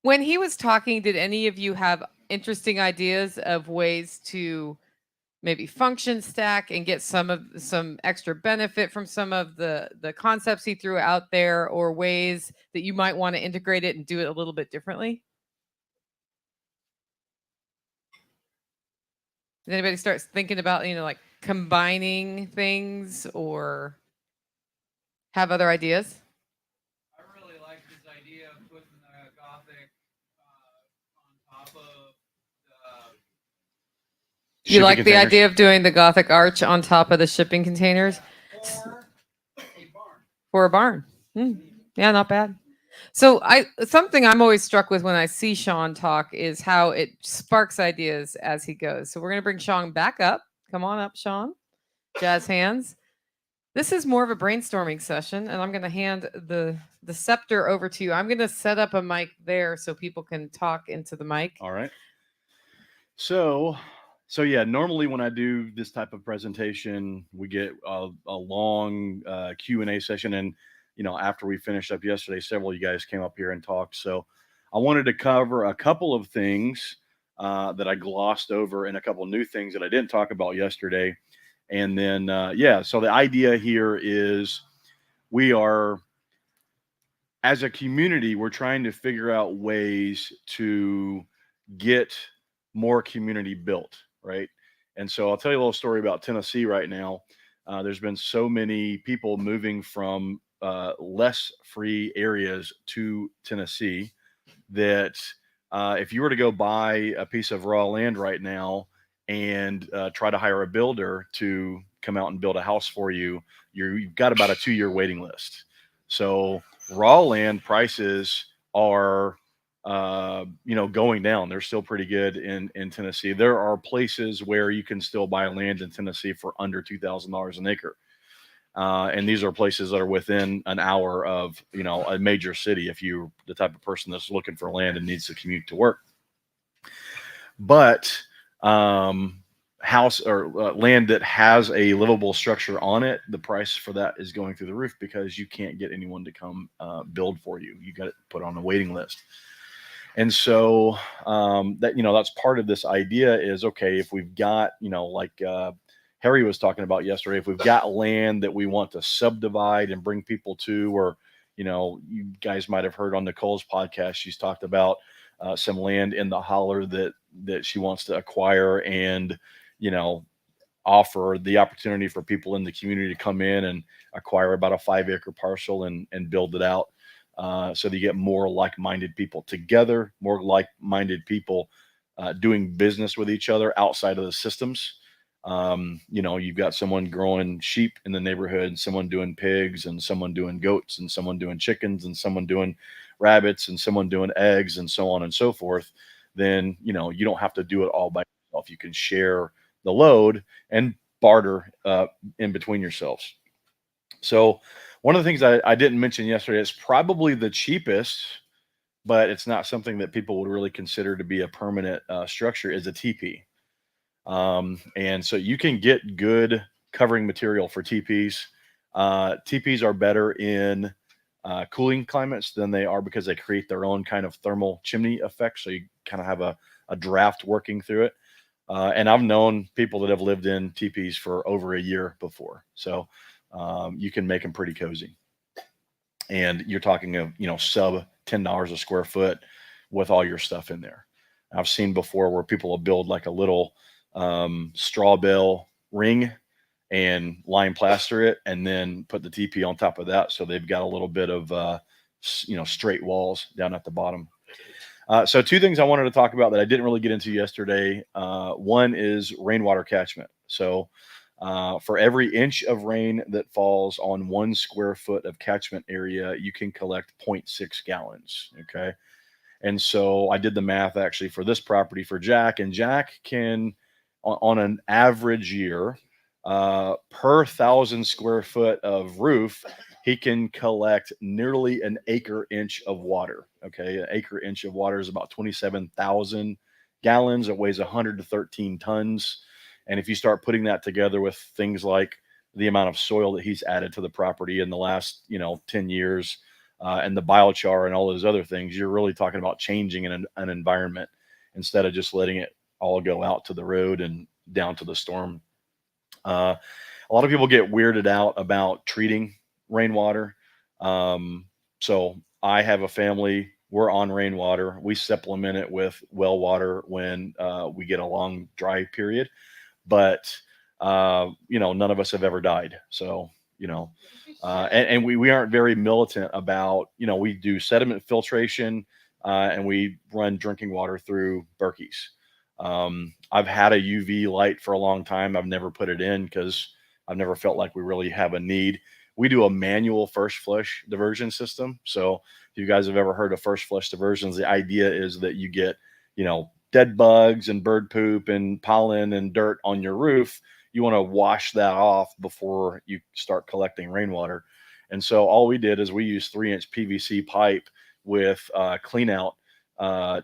When he was talking, did any of you have interesting ideas of ways to maybe function stack and get some extra benefit from some of the concepts he threw out there, or ways that you might want to integrate it and do it a little bit differently? Did anybody start thinking about, like combining things or have other ideas? I really like this idea of putting the Gothic on top of the You Shipping like the containers. idea of doing the Gothic arch on top of the shipping containers? yeah, or a barn. For a barn. Yeah, not bad. So something I'm always struck with when I see Sean talk is how it sparks ideas as he goes. So we're gonna bring Sean back up. Come on up, Sean. Jazz hands. This is more of a brainstorming session, and I'm gonna hand the scepter over to you. I'm gonna set up a mic there so people can talk into the mic. All right. So, so yeah, normally when I do this type of presentation, we get a long Q&A session. And, after we finished up yesterday, several of you guys came up here and talked. So I wanted to cover a couple of things that I glossed over and a couple of new things that I didn't talk about yesterday. And then, yeah, so the idea here is we are, as a community, we're trying to figure out ways to get more community built, right? And so I'll tell you a little story about Tennessee right now. There's been so many people moving from less free areas to Tennessee that if you were to go buy a piece of raw land right now and try to hire a builder to come out and build a house for you, you've got about a 2-year waiting list. So raw land prices are going down. They're still pretty good in Tennessee. There are places where you can still buy land in Tennessee for under $2,000 an acre. And these are places that are within an hour of a major city if you're the type of person that's looking for land and needs to commute to work. But house or land that has a livable structure on it, the price for that is going through the roof because you can't get anyone to come build for you. You got it put on a waiting list. And so that's part of this idea is, okay, if we've got, like Harry was talking about yesterday, if we've got land that we want to subdivide and bring people to, or, you guys might have heard on Nicole's podcast, she's talked about some land in the holler that she wants to acquire and, you know, offer the opportunity for people in the community to come in and acquire about a 5-acre parcel and build it out. So that you get more like-minded people together, more like-minded people doing business with each other outside of the systems. You've got someone growing sheep in the neighborhood, someone doing pigs, and someone doing goats, and someone doing chickens, and someone doing rabbits, and someone doing eggs, and so on and so forth. Then, you don't have to do it all by yourself. You can share the load and barter in between yourselves. So, one of the things I didn't mention yesterday is probably the cheapest, but it's not something that people would really consider to be a permanent structure, is a teepee. And so you can get good covering material for teepees. Teepees are better in cooling climates than they are because they create their own kind of thermal chimney effect. So you kind of have a draft working through it. And I've known people that have lived in teepees for over a year before. So you can make them pretty cozy. And you're talking of, sub $10 a square foot with all your stuff in there. I've seen before where people will build like a little straw bale ring and lime plaster it and then put the TP on top of that. So they've got a little bit of, straight walls down at the bottom. So two things I wanted to talk about that I didn't really get into yesterday. One is rainwater catchment. So for every inch of rain that falls on 1 square foot of catchment area, you can collect 0.6 gallons. Okay. And so I did the math actually for this property for Jack, and Jack can, on an average year, per 1,000 square foot of roof, he can collect nearly an acre inch of water. Okay. An acre inch of water is about 27,000 gallons. It weighs 113 tons. And if you start putting that together with things like the amount of soil that he's added to the property in the last, 10 years, and the biochar and all those other things, you're really talking about changing an environment instead of just letting it all go out to the road and down to the storm. A lot of people get weirded out about treating rainwater. So I have a family. We're on rainwater. We supplement it with well water when we get a long dry period. But none of us have ever died. So and we aren't very militant about we do sediment filtration and we run drinking water through Berkey's. I've had a UV light for a long time. I've never put it in because I've never felt like we really have a need. We do a manual first flush diversion system. So if you guys have ever heard of first flush diversions, the idea is that you get, dead bugs and bird poop and pollen and dirt on your roof. You want to wash that off before you start collecting rainwater. And so all we did is we used 3-inch PVC pipe with clean out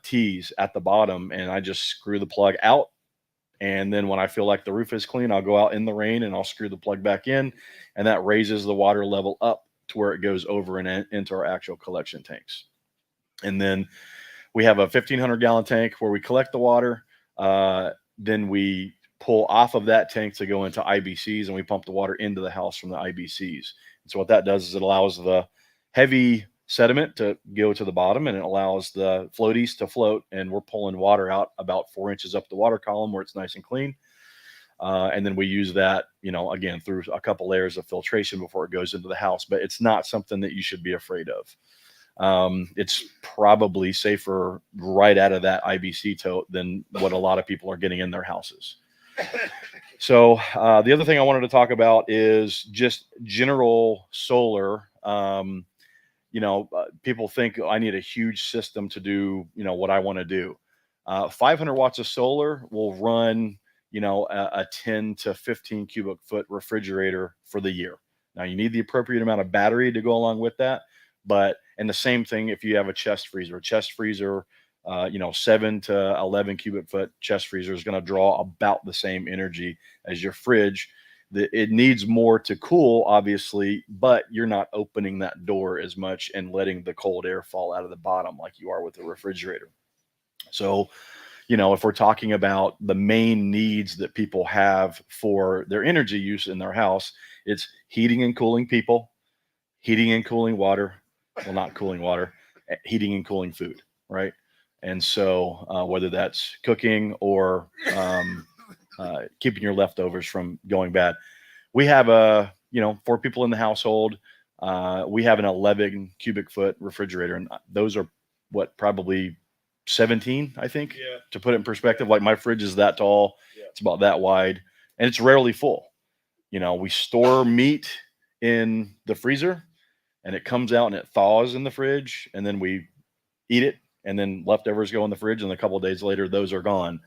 tees at the bottom, and I just screw the plug out. And then when I feel like the roof is clean, I'll go out in the rain and I'll screw the plug back in, and that raises the water level up to where it goes over and into our actual collection tanks. And then we have a 1,500 gallon tank where we collect the water. Then we pull off of that tank to go into IBCs, and we pump the water into the house from the IBCs. And so what that does is it allows the heavy sediment to go to the bottom, and it allows the floaties to float, and we're pulling water out about 4 inches up the water column where it's nice and clean. And then we use that, again, through a couple layers of filtration before it goes into the house. But it's not something that you should be afraid of. It's probably safer right out of that IBC tote than what a lot of people are getting in their houses. So the other thing I wanted to talk about is just general solar. People think I need a huge system to do, what I want to do. 500 watts of solar will run, a 10 to 15 cubic foot refrigerator for the year. Now you need the appropriate amount of battery to go along with that. And the same thing if you have a chest freezer. 7 to 11 cubic foot chest freezer is going to draw about the same energy as your fridge. It needs more to cool, obviously, but you're not opening that door as much and letting the cold air fall out of the bottom like you are with the refrigerator. So, if we're talking about the main needs that people have for their energy use in their house, it's heating and cooling people, heating and cooling water. Well, not cooling water, heating and cooling food, right? And so whether that's cooking or keeping your leftovers from going bad. We have 4 people in the household. We have an 11 cubic foot refrigerator, and those are probably 17, I think, to put it in perspective. Like my fridge is that tall. It's about that wide, and it's rarely full. We store meat in the freezer, and it comes out and it thaws in the fridge, and then we eat it, and then leftovers go in the fridge, and a couple of days later, those are gone.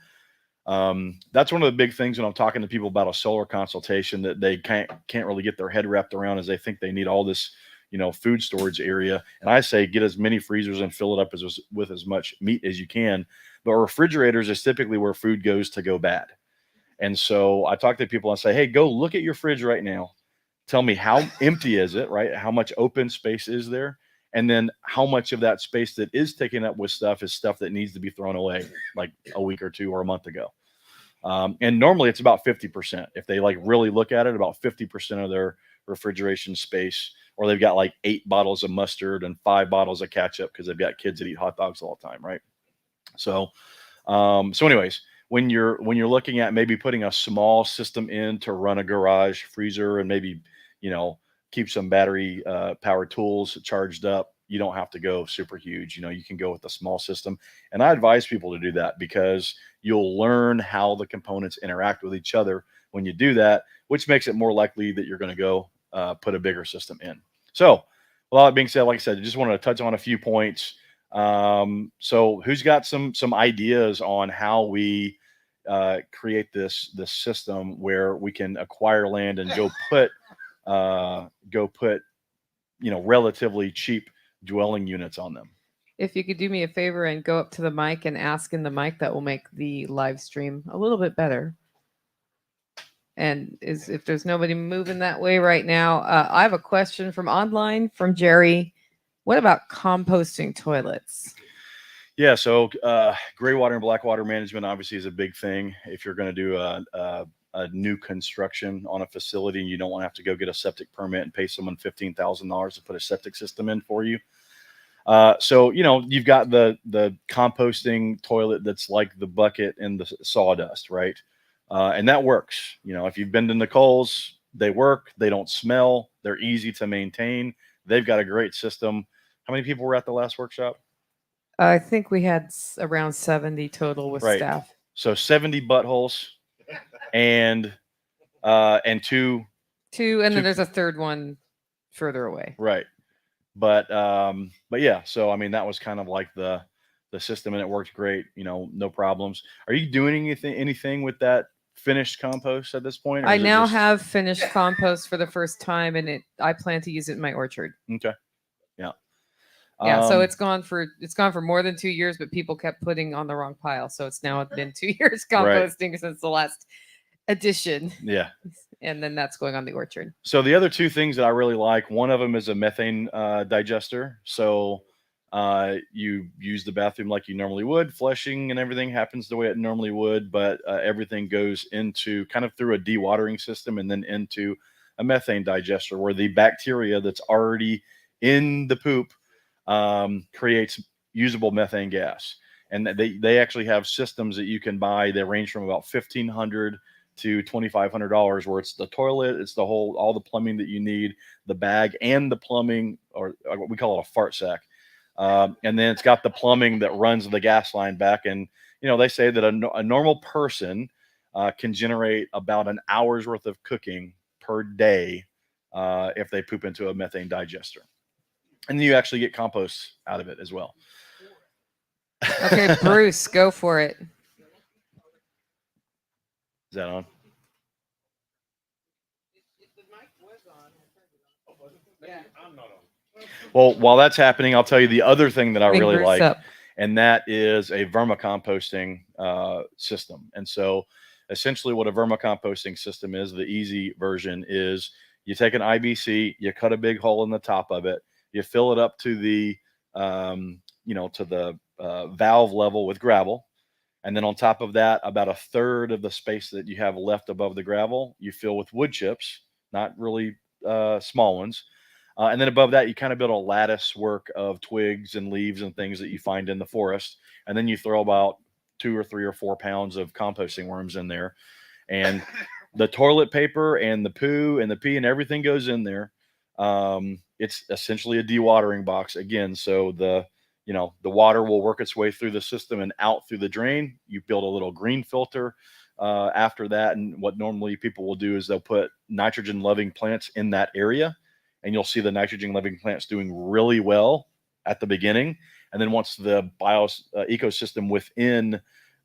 That's one of the big things when I'm talking to people about a solar consultation that they can't really get their head wrapped around, is they think they need all this, food storage area. And I say, get as many freezers and fill it up with as much meat as you can. But refrigerators is typically where food goes to go bad. And so I talk to people and say, hey, go look at your fridge right now. Tell me, how empty is it, right? How much open space is there? And then how much of that space that is taken up with stuff is stuff that needs to be thrown away like a week or two or a month ago. And normally it's about 50%. If they really look at it, about 50% of their refrigeration space, or they've got 8 bottles of mustard and 5 bottles of ketchup because they've got kids that eat hot dogs all the time, right? So anyways, when you're looking at maybe putting a small system in to run a garage freezer and maybe, keep some battery powered tools charged up, you don't have to go super huge. You can go with a small system. And I advise people to do that because you'll learn how the components interact with each other when you do that, which makes it more likely that you're going to go put a bigger system in. So with all that being said, like I said, I just wanted to touch on a few points. So who's got some ideas on how we create this system where we can acquire land and go put relatively cheap dwelling units on them? If you could do me a favor and go up to the mic and ask in the mic, that will make the live stream a little bit better. And if there's nobody moving that way right now, I have a question from online from Jerry. What about composting toilets? Yeah, so gray water and black water management obviously is a big thing. If you're going to do a new construction on a facility and you don't want to have to go get a septic permit and pay someone $15,000 to put a septic system in for you. So you've got the composting toilet that's like the bucket and the sawdust, right? And that works. If you've been to Nicole's, they work. They don't smell. They're easy to maintain. They've got a great system. How many people were at the last workshop? I think we had around 70 total with Right. staff. So 70 buttholes and two. And then there's a third one further away. Right. But yeah, so I mean that was kind of like the system, and it worked great, no problems. Are you doing anything with that finished compost at this point? I now have finished compost for the first time, and I plan to use it in my orchard. Okay. Yeah. Yeah, so it's gone for more than 2 years, but people kept putting on the wrong pile. So it's now been 2 years composting since the last edition. Yeah. And then that's going on the orchard. So the other two things that I really like, one of them is a methane digester. So you use the bathroom like you normally would, flushing and everything happens the way it normally would, but everything goes into kind of through a dewatering system and then into a methane digester where the bacteria that's already in the poop creates usable methane gas. And they actually have systems that you can buy. They range from about $1,500 to $2,500, where it's the toilet, it's all the plumbing that you need, the bag and the plumbing, or we call it a fart sack. And then it's got the plumbing that runs the gas line back. And, they say that a normal person can generate about an hour's worth of cooking per day if they poop into a methane digester. And then you actually get compost out of it as well. Okay, Bruce, go for it. Is that on? Well, while that's happening, I'll tell you the other thing that I really like, and that is a vermicomposting system. And so essentially what a vermicomposting system is, the easy version is you take an IBC, you cut a big hole in the top of it, you fill it up to the, valve level with gravel. And then on top of that, about a third of the space that you have left above the gravel, you fill with wood chips, not really small ones. And then above that, you kind of build a lattice work of twigs and leaves and things that you find in the forest. And then you throw about 2 or 3 or 4 pounds of composting worms in there. And the toilet paper and the poo and the pee and everything goes in there. It's essentially a dewatering box again. So the water will work its way through the system and out through the drain. You build a little green filter after that. And what normally people will do is they'll put nitrogen loving plants in that area. And you'll see the nitrogen loving plants doing really well at the beginning. And then once the ecosystem within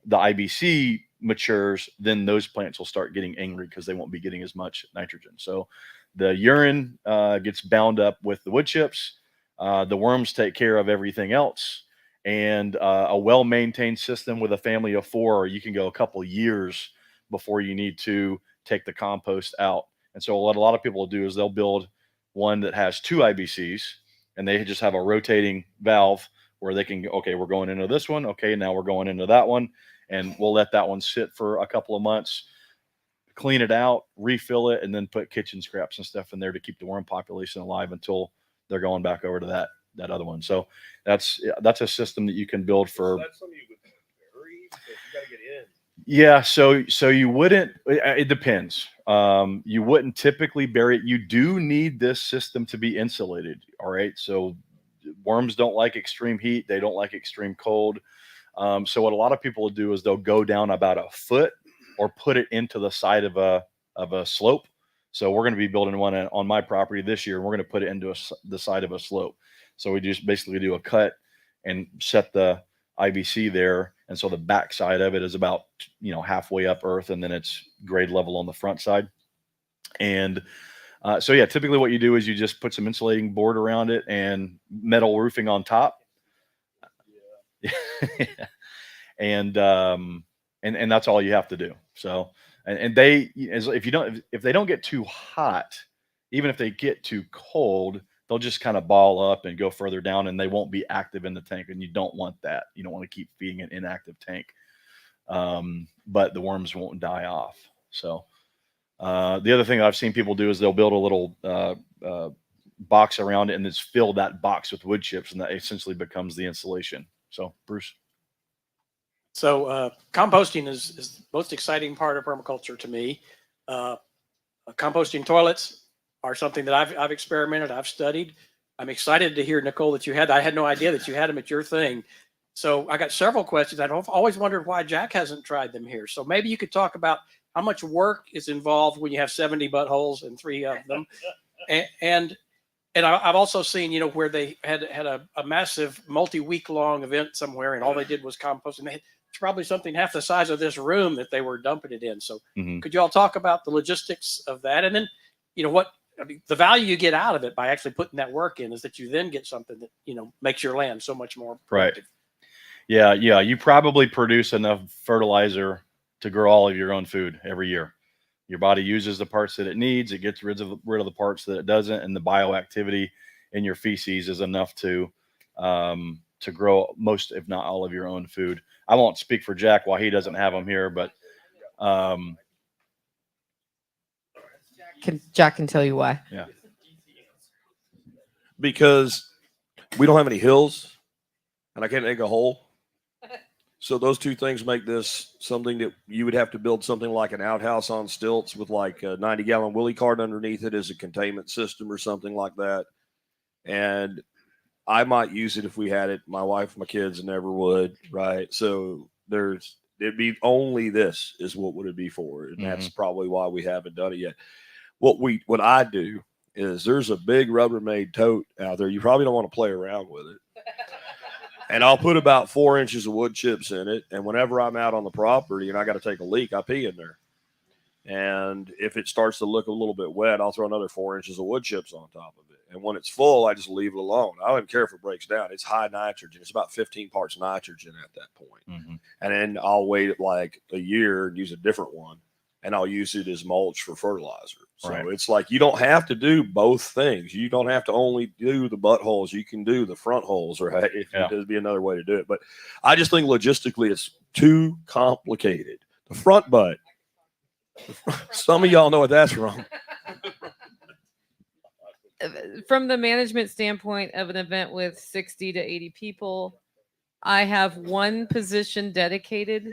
the IBC matures, then those plants will start getting angry because they won't be getting as much nitrogen. So the urine gets bound up with the wood chips. The worms take care of everything else. And a well-maintained system with a family of 4, you can go a couple years before you need to take the compost out. And so what a lot of people will do is they'll build one that has 2 IBCs, and they just have a rotating valve where they can, okay, we're going into this one. Okay, now we're going into that one. And we'll let that one sit for a couple of months, clean it out, refill it, and then put kitchen scraps and stuff in there to keep the worm population alive until they're going back over to that other one. So that's a system that you can build for. So that's something you would bury, so you got to get in. Yeah, so you wouldn't. It depends. You wouldn't typically bury it. You do need this system to be insulated. All right. So worms don't like extreme heat. They don't like extreme cold. So what a lot of people will do is they'll go down about a foot or put it into the side of a slope. So we're going to be building one on my property this year. And we're going to put it into the side of a slope. So we just basically do a cut and set the IBC there. And so the back side of it is about, halfway up earth, and then it's grade level on the front side. And so yeah, typically what you do is you just put some insulating board around it and metal roofing on top. Yeah. and that's all you have to do. So, and if they don't get too hot, even if they get too cold, they'll just kind of ball up and go further down, and they won't be active in the tank. And you don't want that. You don't want to keep feeding an inactive tank. But the worms won't die off. So the other thing I've seen people do is they'll build a little box around it and just fill that box with wood chips, and that essentially becomes the insulation. So, Bruce. So composting is the most exciting part of permaculture to me. Composting toilets are something that I've experimented, I've studied. I'm excited to hear, Nicole, that you had. I had no idea that you had them at your thing. So I got several questions. I've always wondered why Jack hasn't tried them here. So maybe you could talk about how much work is involved when you have 70 buttholes and 3 of them. And I've also seen, where they had a massive multi-week long event somewhere, and all they did was compost, and it's probably something half the size of this room that they were dumping it in. So could you all talk about the logistics of that? And then, the value you get out of it by actually putting that work in is that you then get something that, makes your land so much more productive. Right. Yeah. You probably produce enough fertilizer to grow all of your own food every year. Your body uses the parts that it needs. It gets rid of the parts that it doesn't. And the bioactivity in your feces is enough to grow most, if not all, of your own food. I won't speak for Jack while he doesn't have them here, but Jack can tell you why. Yeah. Because we don't have any hills and I can't dig a hole. So those two things make this something that you would have to build something like an outhouse on stilts with like a 90-gallon wheelie cart underneath it as a containment system or something like that. And I might use it if we had it. My wife, my kids never would, right? So it'd be only this is what would it be for. And that's probably why we haven't done it yet. What I do is there's a big Rubbermaid tote out there. You probably don't want to play around with it. And I'll put about 4 inches of wood chips in it. And whenever I'm out on the property and I got to take a leak, I pee in there. And if it starts to look a little bit wet, I'll throw another 4 inches of wood chips on top of it. And when it's full, I just leave it alone. I don't even care if it breaks down. It's high nitrogen. It's about 15 parts nitrogen at that point. And then I'll wait like a year and use a different one. And I'll use it as mulch for fertilizer. So It's like you don't have to do both things. You don't have to only do the buttholes. You can do the front holes, right? There'd be another way to do it. But I just think logistically it's too complicated. The front butt. Some of y'all know what that's from. From the management standpoint of an event with 60 to 80 people, I have one position dedicated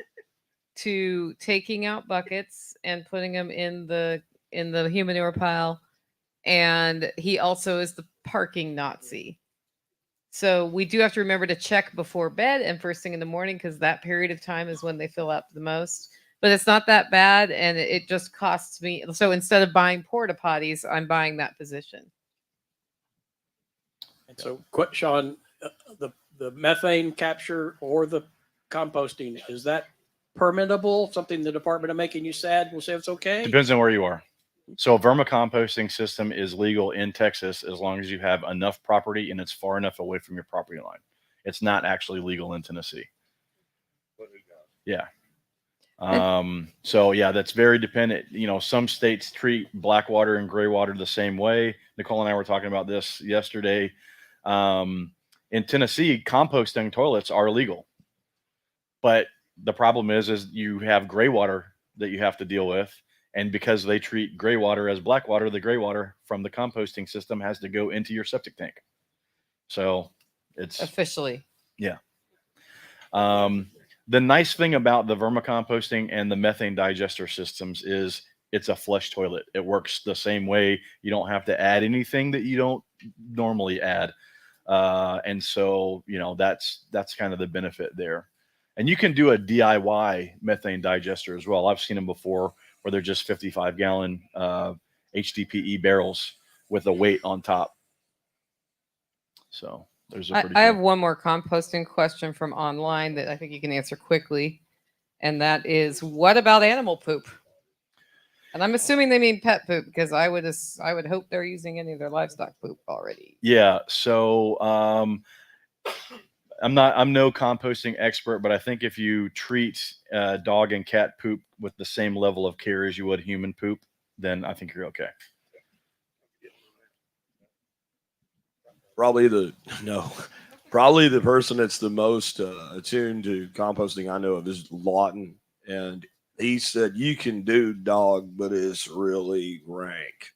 to taking out buckets and putting them in the humanure pile, and he also is the parking Nazi. So we do have to remember to check before bed and first thing in the morning, because that period of time is when they fill up the most. But it's not that bad, and it just costs me. So instead of buying porta potties, I'm buying that position. And so, Sean, the methane capture or the composting, is that permittable? Something the Department of Making You Sad will say it's okay? Depends on where you are. So a vermicomposting system is legal in Texas as long as you have enough property and it's far enough away from your property line. It's not actually legal in Tennessee. Yeah. So yeah, that's very dependent. Some states treat black water and gray water the same way. Nicole and I were talking about this yesterday. In Tennessee, composting toilets are illegal, but the problem is you have gray water that you have to deal with. And because they treat gray water as black water, the gray water from the composting system has to go into your septic tank. So it's officially. Yeah. The nice thing about the vermicomposting and the methane digester systems is it's a flush toilet. It works the same way. You don't have to add anything that you don't normally add. And so, that's kind of the benefit there. And you can do a DIY methane digester as well. I've seen them before where they're just 55-gallon HDPE barrels with a weight on top. So there's a pretty I have one more composting question from online that I think you can answer quickly. And that is, what about animal poop? And I'm assuming they mean pet poop, because I would hope they're using any of their livestock poop already. Yeah. So I'm no composting expert, but I think if you treat dog and cat poop with the same level of care as you would human poop, then I think you're okay. Probably the probably the person that's the most attuned to composting I know of is Lawton, and he said you can do dog, but it's really rank.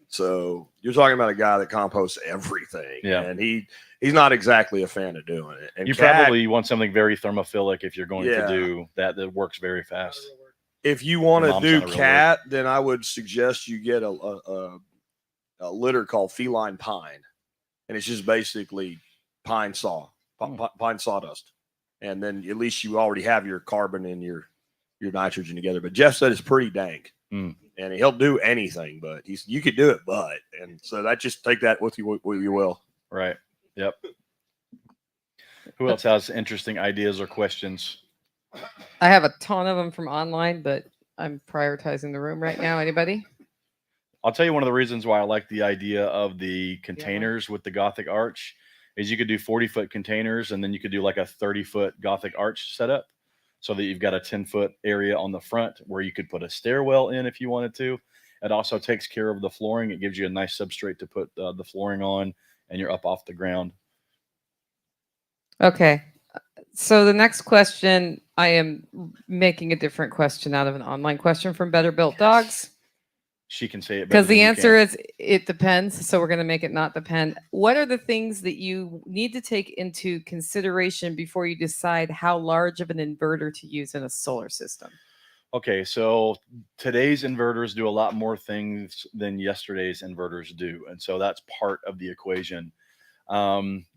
So you're talking about a guy that composts everything, Yeah. and he's not exactly a fan of doing it. And You Cat, probably want something very thermophilic if you're going Yeah. to do that works very fast. if you want Your to mom's do not a real cat, then I would suggest you get a litter called feline pine, and it's just basically pine pine sawdust, and then at least you already have your carbon and your nitrogen together. But Jeff said it's pretty dank, Mm. and he'll do anything, but you could do it, and so that just take that with you what you will. Right. Yep. Who else has interesting ideas or questions? I have a ton of them from online, but I'm prioritizing the room right now. Anybody? I'll tell you one of the reasons why I like the idea of the containers with the Gothic arch is you could do 40-foot containers, and then you could do like a 30-foot Gothic arch setup so that you've got a 10-foot area on the front where you could put a stairwell in if you wanted to. It also takes care of the flooring. It gives you a nice substrate to put the flooring on, and you're up off the ground. Okay. So the next question, I am making a different question out of an online question from Better Built Dogs. She can say it better Because than the you answer can. is it depends. So we're going to make it not depend. What are the things that you need to take into consideration before you decide how large of an inverter to use in a solar system? Okay, so today's inverters do a lot more things than yesterday's inverters do. And so that's part of the equation.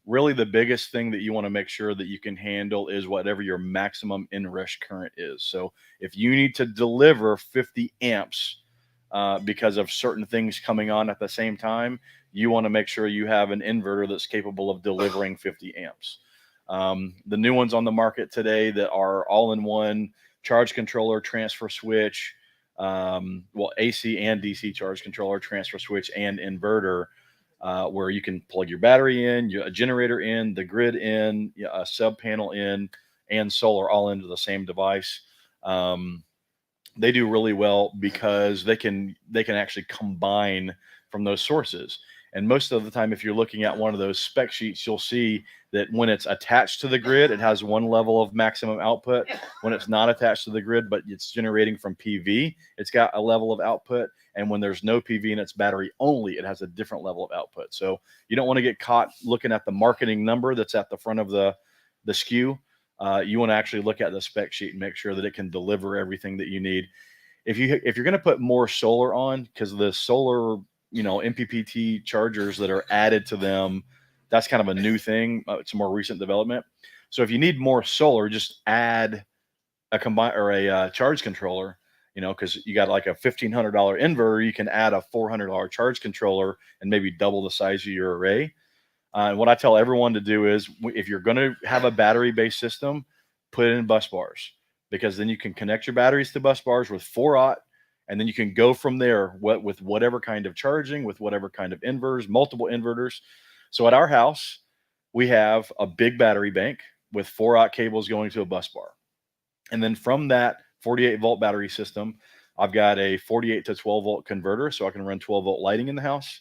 Really, the biggest thing that you want to make sure that you can handle is whatever your maximum inrush current is. So if you need to deliver 50 amps because of certain things coming on at the same time, you want to make sure you have an inverter that's capable of delivering 50 amps. The new ones on the market today that are all-in-one charge controller, transfer switch, AC and DC charge controller, transfer switch, and inverter, where you can plug your battery in, a generator in, the grid in, a sub panel in, and solar all into the same device. They do really well because they can actually combine from those sources. And most of the time, if you're looking at one of those spec sheets, you'll see that when it's attached to the grid, it has one level of maximum output. When it's not attached to the grid, but it's generating from PV, it's got a level of output. And when there's no PV and it's battery only, it has a different level of output. So you don't want to get caught looking at the marketing number that's at the front of the SKU. You want to actually look at the spec sheet and make sure that it can deliver everything that you need. If you're going to put more solar on, because the solar, MPPT chargers that are added to them, that's kind of a new thing. It's a more recent development. So if you need more solar, just add a charge controller. Because you got like a $1,500 inverter, you can add a $400 charge controller and maybe double the size of your array. And what I tell everyone to do is, if you're going to have a battery-based system, put it in bus bars, because then you can connect your batteries to bus bars with 4-aught, and then you can go from there with whatever kind of charging, with whatever kind of inverters, multiple inverters. So at our house, we have a big battery bank with 4-aught cables going to a bus bar. And then from that 48-volt battery system, I've got a 48 to 12-volt converter, so I can run 12-volt lighting in the house.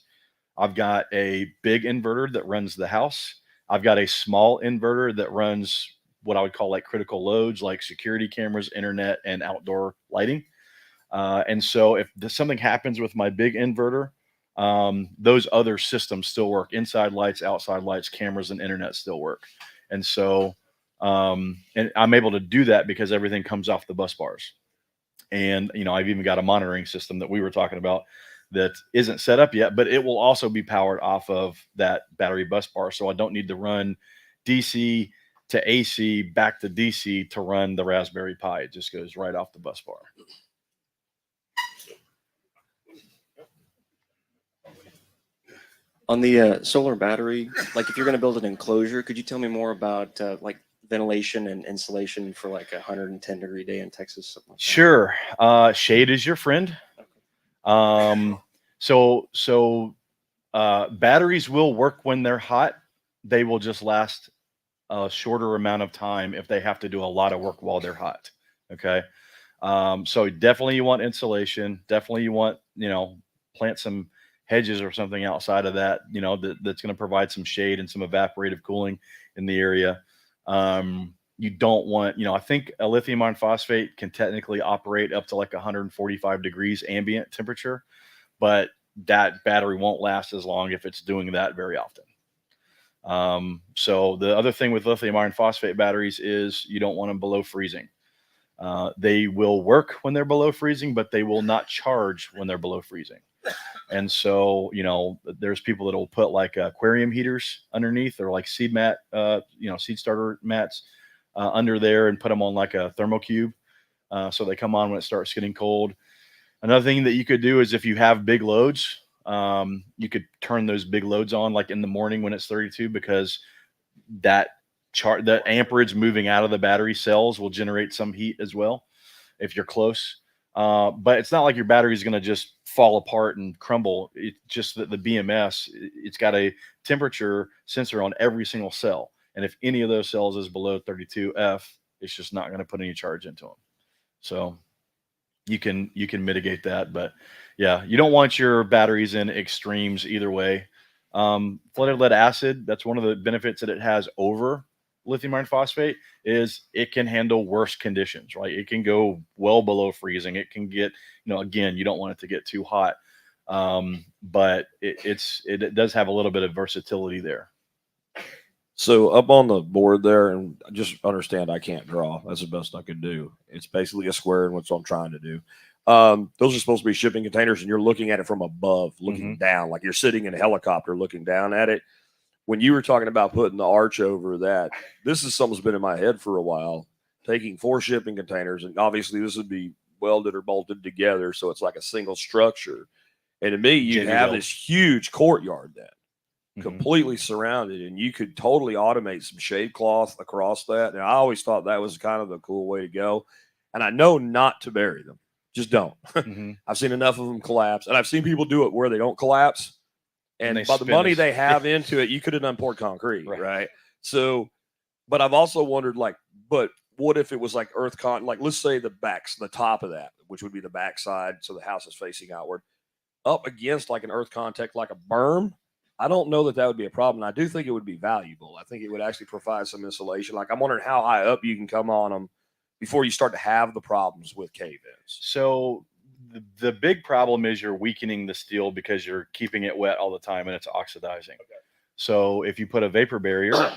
I've got a big inverter that runs the house. I've got a small inverter that runs what I would call like critical loads, like security cameras, internet, and outdoor lighting. And so if something happens with my big inverter, those other systems still work. Inside lights, outside lights, cameras, and internet still work. And so and I'm able to do that because everything comes off the bus bars. And, I've even got a monitoring system that we were talking about that isn't set up yet, but it will also be powered off of that battery bus bar. So I don't need to run DC to AC back to DC to run the Raspberry Pi. It just goes right off the bus bar. On the solar battery, like if you're going to build an enclosure, could you tell me more about like ventilation and insulation for like 110-degree day in Texas? Something like that? Sure. Shade is your friend. So batteries will work when they're hot. They will just last a shorter amount of time if they have to do a lot of work while they're hot. Okay. So definitely you want insulation. Definitely you want, plant some hedges or something outside of that, that's going to provide some shade and some evaporative cooling in the area. You don't want, I think a lithium iron phosphate can technically operate up to like 145 degrees ambient temperature, but that battery won't last as long if it's doing that very often. So the other thing with lithium iron phosphate batteries is you don't want them below freezing. They will work when they're below freezing, but they will not charge when they're below freezing. And so, there's people that will put like aquarium heaters underneath, or like seed mat, seed starter mats under there, and put them on like a thermocube. So they come on when it starts getting cold. Another thing that you could do is if you have big loads, you could turn those big loads on like in the morning when it's 32, because that amperage moving out of the battery cells will generate some heat as well if you're close. But it's not like your battery is going to just fall apart and crumble. It's just that the BMS, it's got a temperature sensor on every single cell. And if any of those cells is below 32 F, it's just not going to put any charge into them. So you can mitigate that. But yeah, you don't want your batteries in extremes either way. Flooded lead acid, that's one of the benefits that it has over lithium iron phosphate, is it can handle worse conditions, right? It can go well below freezing. It can get, again, you don't want it to get too hot. But it does have a little bit of versatility there. So up on the board there, and just understand I can't draw. That's the best I could do. It's basically a square in what I'm trying to do. Those are supposed to be shipping containers, and you're looking at it from above, looking down, like you're sitting in a helicopter looking down at it. When you were talking about putting the arch over that, this is something that's been in my head for a while, taking 4 shipping containers, and obviously this would be welded or bolted together, so it's like a single structure. And to me, you have this huge courtyard then, completely surrounded, and you could totally automate some shade cloth across that. And I always thought that was kind of a cool way to go. And I know not to bury them. Just don't. I've seen enough of them collapse, and I've seen people do it where they don't collapse. And by the money they have into it, you could have done poured concrete, right? So, but I've also wondered, but what if it was like let's say the top of that, which would be the backside, so the house is facing outward, up against like an earth contact, like a berm. I don't know that would be a problem. I do think it would be valuable. I think it would actually provide some insulation. Like, I'm wondering how high up you can come on them before you start to have the problems with cave-ins. So the big problem is you're weakening the steel because you're keeping it wet all the time and it's oxidizing. Okay. So if you put a vapor barrier,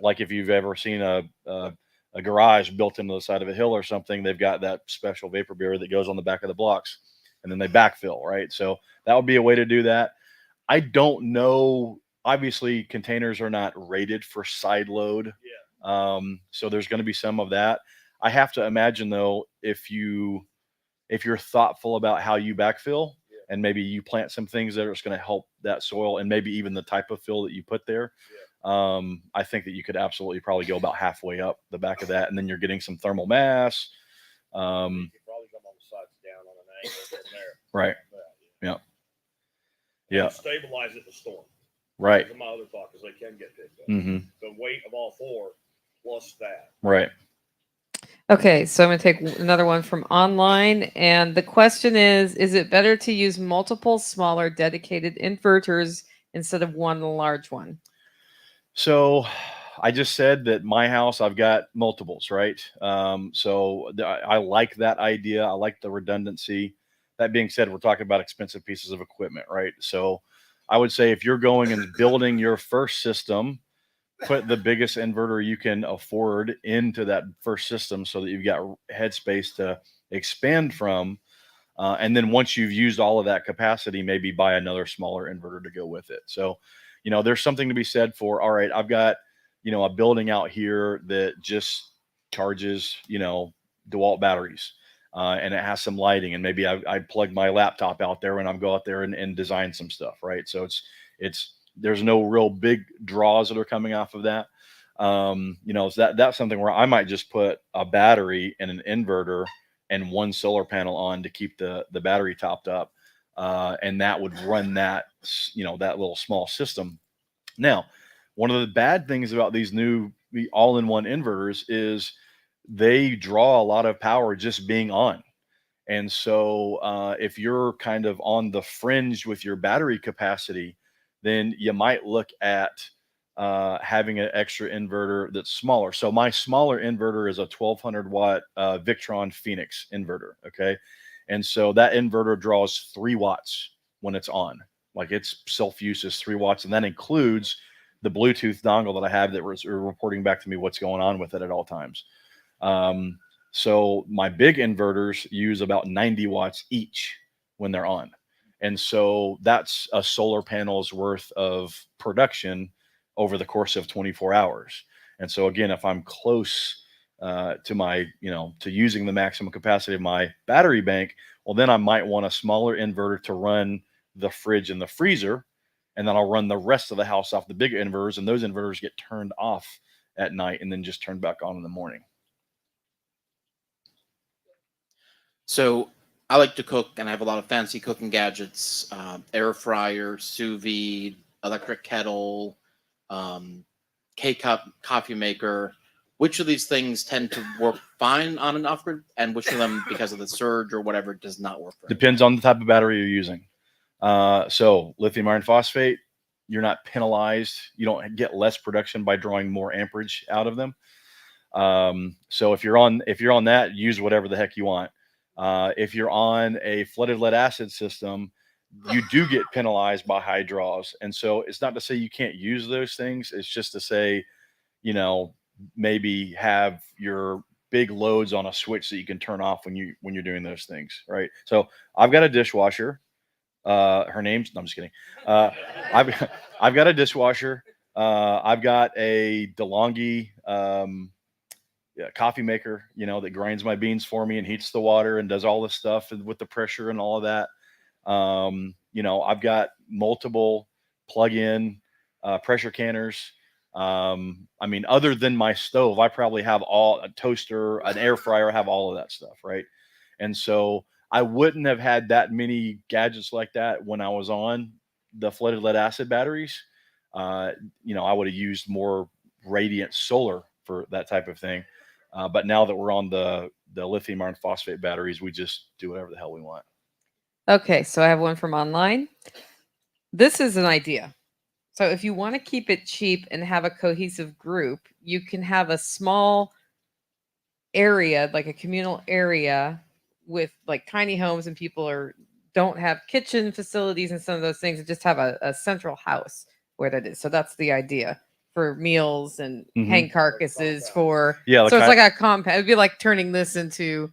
like if you've ever seen a garage built into the side of a hill or something, they've got that special vapor barrier that goes on the back of the blocks, and then they backfill, right? So that would be a way to do that. I don't know. Obviously, containers are not rated for side load. So there's going to be some of that. I have to imagine, though, if you're thoughtful about how you backfill, and maybe you plant some things that are going to help that soil, and maybe even the type of fill that you put there, I think that you could absolutely probably go about halfway up the back of that, and then you're getting some thermal mass. You could probably come on the sides down on an angle from there. Right. Yeah. Stabilize it in the storm. Right. That's my other thought, because they can get picked up. The weight of all 4 plus that. Right. Okay, so I'm going to take another one from online. And the question is it better to use multiple smaller dedicated inverters instead of one large one? So I just said that my house, I've got multiples, right? So I like that idea. I like the redundancy. That being said, we're talking about expensive pieces of equipment, right? So I would say if you're going and building your first system, put the biggest inverter you can afford into that first system so that you've got headspace to expand from. And then once you've used all of that capacity, maybe buy another smaller inverter to go with it. So, there's something to be said for, all right, I've got, a building out here that just charges, DeWalt batteries. And it has some lighting, and maybe I plug my laptop out there when I'm go out there and design some stuff. Right. So there's no real big draws that are coming off of that. So that's something where I might just put a battery and an inverter and one solar panel on to keep the battery topped up. And that would run that little small system. Now, one of the bad things about these new all-in-one inverters is they draw a lot of power just being on. And so if you're kind of on the fringe with your battery capacity, then you might look at having an extra inverter that's smaller. So my smaller inverter is a 1200 watt Victron Phoenix inverter. Okay. And so that inverter draws 3 watts when it's on. Like its self use is 3 watts. And that includes the Bluetooth dongle that I have that was reporting back to me what's going on with it at all times. So my big inverters use about 90 watts each when they're on. And so that's a solar panel's worth of production over the course of 24 hours. And so again, if I'm close to my, to using the maximum capacity of my battery bank, well, then I might want a smaller inverter to run the fridge and the freezer. And then I'll run the rest of the house off the big inverters, and those inverters get turned off at night and then just turned back on in the morning. So I like to cook, and I have a lot of fancy cooking gadgets: air fryer, sous vide, electric kettle, K-cup, coffee maker. Which of these things tend to work fine on an off-grid, and which of them, because of the surge or whatever, does not work? Depends on the type of battery you're using. So lithium iron phosphate, you're not penalized. You don't get less production by drawing more amperage out of them. So if you're on that, use whatever the heck you want. If you're on a flooded lead acid system, you do get penalized by high draws. And so it's not to say you can't use those things. It's just to say, maybe have your big loads on a switch that you can turn off when you're doing those things. Right. So I've got a dishwasher. Her name's, no, I'm just kidding. I've got a dishwasher. I've got a DeLonghi, coffee maker, that grinds my beans for me and heats the water and does all this stuff with the pressure and all of that. I've got multiple plug-in pressure canners. Other than my stove, I probably have a toaster, an air fryer, have all of that stuff, right? And so I wouldn't have had that many gadgets like that when I was on the flooded lead acid batteries. I would have used more radiant solar for that type of thing. But now that we're on the lithium iron phosphate batteries, we just do whatever the hell we want. Okay, so I have one from online. This is an idea. So if you want to keep it cheap and have a cohesive group, you can have a small area, like a communal area with like tiny homes, and people don't have kitchen facilities and some of those things, and just have a central house where that is. So that's the idea for meals and hang carcasses for. Yeah. So it's like a compound. It'd be like turning this into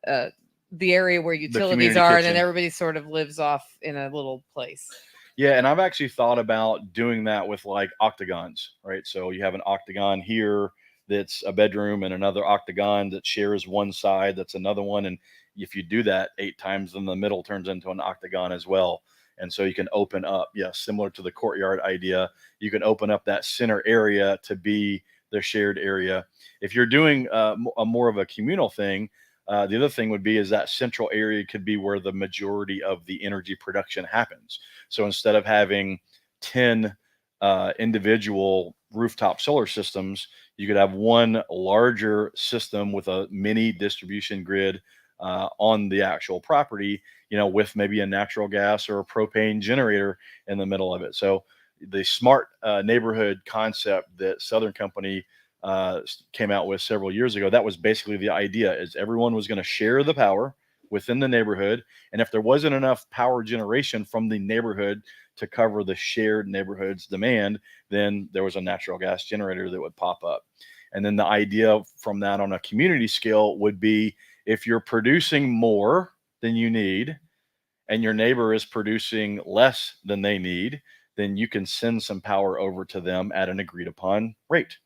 the area where utilities are, and then everybody sort of lives off in a little place. Yeah, and I've actually thought about doing that with like octagons, right? So you have an octagon here that's a bedroom, and another octagon that shares one side that's another one. And if you do that 8 times, then the middle turns into an octagon as well. And so you can open up, similar to the courtyard idea, you can open up that center area to be the shared area. If you're doing a more of a communal thing, the other thing would be is that central area could be where the majority of the energy production happens. So instead of having 10 individual rooftop solar systems, you could have one larger system with a mini distribution grid on the actual property, with maybe a natural gas or a propane generator in the middle of it. So the smart neighborhood concept that Southern Company came out with several years ago, that was basically the idea, is everyone was going to share the power within the neighborhood. And if there wasn't enough power generation from the neighborhood to cover the shared neighborhood's demand, then there was a natural gas generator that would pop up. And then the idea from that on a community scale would be, if you're producing more than you need and your neighbor is producing less than they need, then you can send some power over to them at an agreed upon rate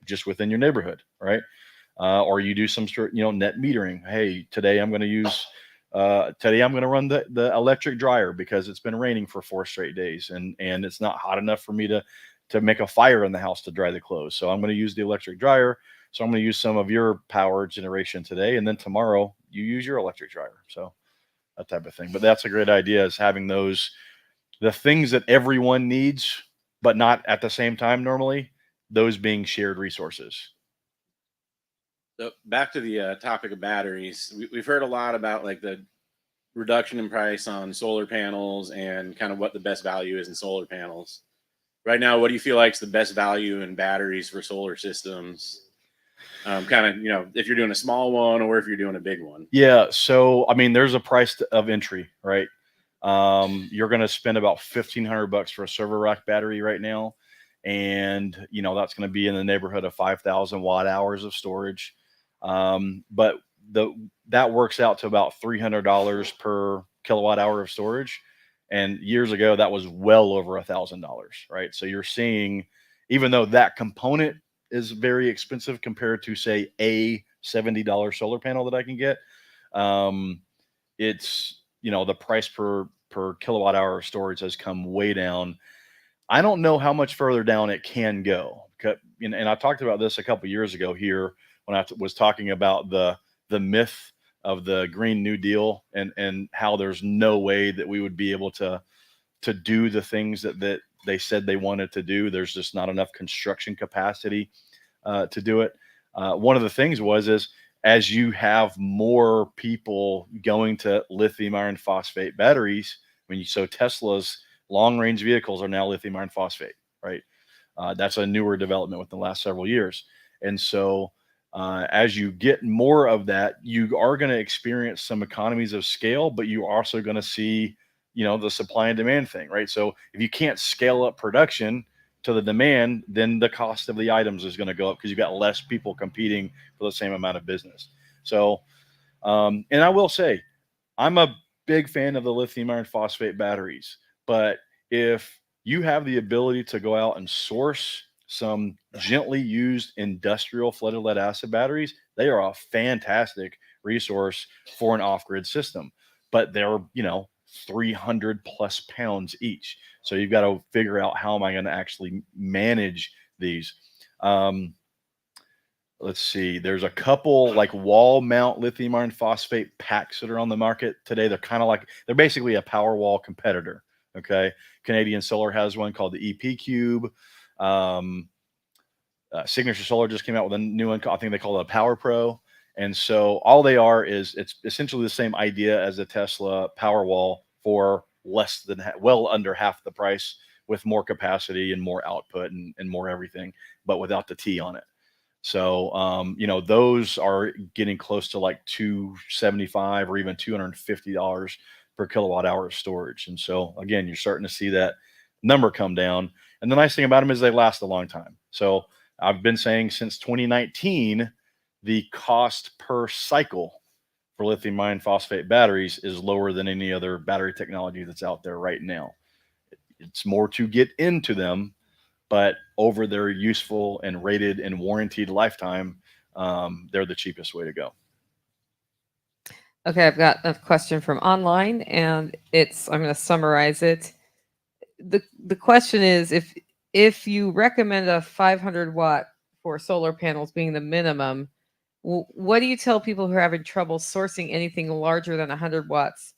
just within your neighborhood, right? Or you do some sort, net metering. Hey, today I'm going to run the electric dryer because it's been raining for 4 straight days, and it's not hot enough for me to make a fire in the house to dry the clothes. So I'm going to use the electric dryer. So I'm going to use some of your power generation today, and then tomorrow you use your electric dryer. So that type of thing. But that's a great idea, is having the things that everyone needs, but not at the same time normally, those being shared resources. So back to the topic of batteries, we've heard a lot about like the reduction in price on solar panels and kind of what the best value is in solar panels. Right now, what do you feel like is the best value in batteries for solar systems? Kind of, if you're doing a small one or if you're doing a big one. Yeah. So, I mean, there's a price of entry, right? You're going to spend about $1,500 for a server rack battery right now. And, that's going to be in the neighborhood of 5,000 watt hours of storage. But that works out to about $300 per kilowatt hour of storage. And years ago, that was well over $1,000, right? So you're seeing, even though that component is very expensive compared to, say, a $70 solar panel that I can get, it's, the price per kilowatt hour of storage has come way down. I don't know how much further down it can go. And I talked about this a couple years ago here when I was talking about the myth of the Green New Deal and how there's no way that we would be able to do the things that they said they wanted to do. There's just not enough construction capacity to do it. One of the things is as you have more people going to lithium iron phosphate batteries, so Tesla's long range vehicles are now lithium iron phosphate, right? That's a newer development within the last several years. And so as you get more of that, you are going to experience some economies of scale, but you're also going to see, the supply and demand thing, right? So if you can't scale up production to the demand, then the cost of the items is going to go up because you've got less people competing for the same amount of business. So, and I will say, I'm a big fan of the lithium iron phosphate batteries, but if you have the ability to go out and source some gently used industrial flooded lead acid batteries, they are a fantastic resource for an off-grid system, but they're, 300 plus pounds each. So you've got to figure out, how am I going to actually manage these? Let's see, there's a couple like wall mount lithium iron phosphate packs that are on the market today. They're basically a Powerwall competitor. Okay. Canadian Solar has one called the EP Cube. Signature Solar just came out with a new one. I think they call it a Power Pro. And so all they are is, it's essentially the same idea as the Tesla Powerwall for well under half the price, with more capacity and more output and more everything, but without the T on it. So, those are getting close to like $275 or even $250 per kilowatt hour of storage. And so again, you're starting to see that number come down. And the nice thing about them is they last a long time. So I've been saying since 2019, the cost per cycle for lithium iron phosphate batteries is lower than any other battery technology that's out there right now. It's more to get into them, but over their useful and rated and warranted lifetime, they're the cheapest way to go. Okay, I've got a question from online, and I'm going to summarize it. The question is, if you recommend a 500 watt for solar panels being the minimum, what do you tell people who are having trouble sourcing anything larger than 100 watts